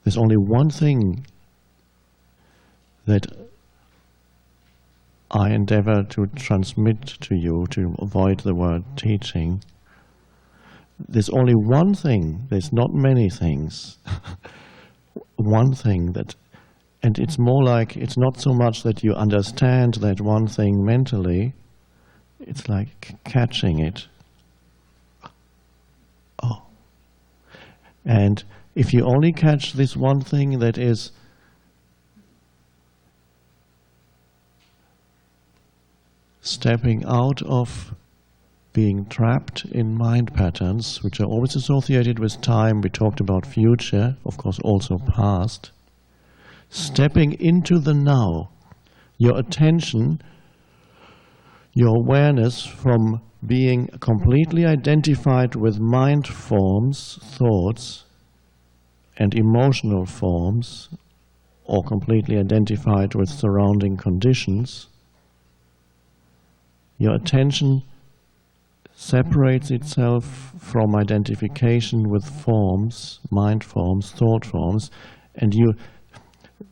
There's only one thing that I endeavor to transmit to you, to avoid the word teaching. There's only one thing, there's not many things. One thing that, and it's more like, it's not so much that you understand that one thing mentally, it's like catching it. Oh. And if you only catch this one thing that is stepping out of being trapped in mind patterns, which are always associated with time. We talked about future, of course also past. Stepping into the now, your attention, your awareness from being completely identified with mind forms, thoughts, and emotional forms, or completely identified with surrounding conditions, your attention separates itself from identification with forms, mind forms, thought forms, and you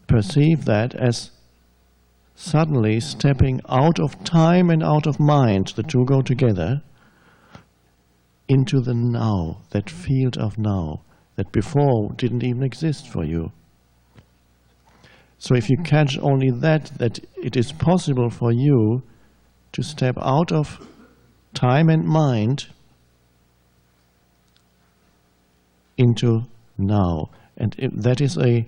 perceive that as suddenly stepping out of time and out of mind, the two go together, into the now, that field of now, that before didn't even exist for you. So if you catch only that it is possible for you to step out of time and mind into now. And that is an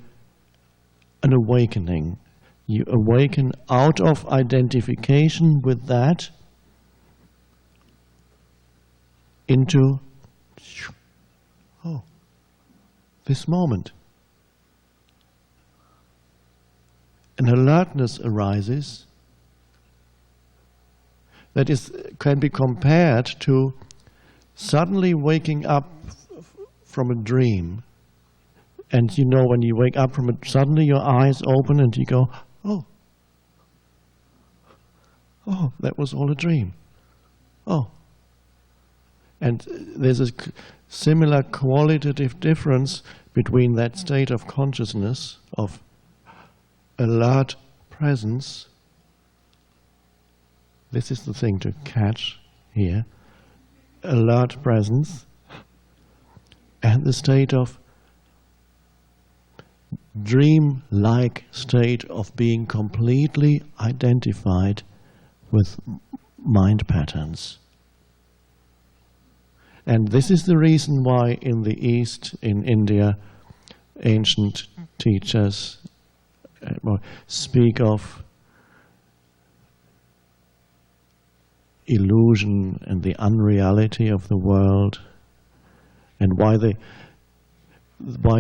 awakening. You awaken out of identification with that into this moment. An alertness arises that can be compared to suddenly waking up from a dream. And you know, when you wake up from it, suddenly your eyes open and you go, oh, that was all a dream. Oh. And there's a similar qualitative difference between that state of consciousness, of alert presence. This is the thing to catch here. Alert presence, and the state of dream-like state of being completely identified with mind patterns. And this is the reason why in the East, in India, ancient teachers speak of illusion and the unreality of the world, and why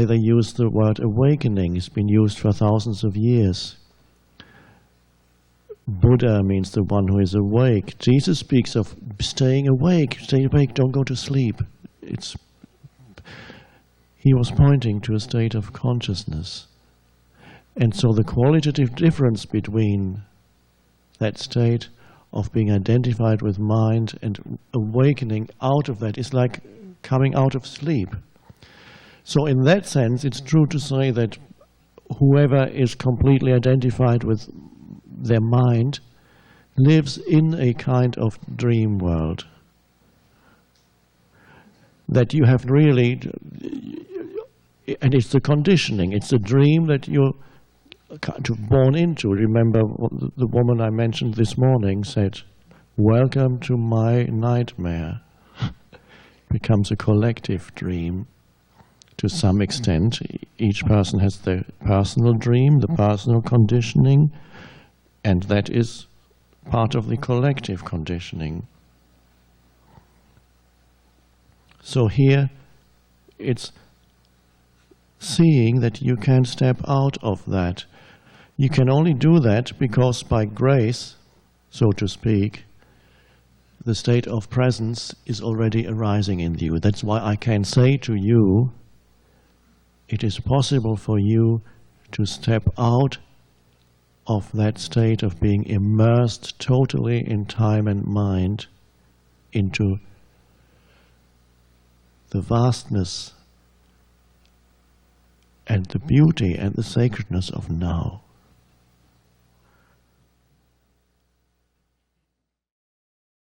they use the word awakening. It's been used for thousands of years. Buddha means the one who is awake. Jesus speaks of staying awake. Stay awake, don't go to sleep. He was pointing to a state of consciousness. And so the qualitative difference between that state of being identified with mind and awakening out of that is like coming out of sleep. So in that sense, it's true to say that whoever is completely identified with their mind lives in a kind of dream world. That you have really, and it's the conditioning, it's the dream that you're kind of born into. Remember the woman I mentioned this morning said, "Welcome to my nightmare." Becomes a collective dream to some extent. Each person has their personal dream, the personal conditioning, and that is part of the collective conditioning. So here it's seeing that you can step out of that. You can only do that because by grace, so to speak, the state of presence is already arising in you. That's why I can say to you, it is possible for you to step out of that state of being immersed totally in time and mind into the vastness and the beauty and the sacredness of now.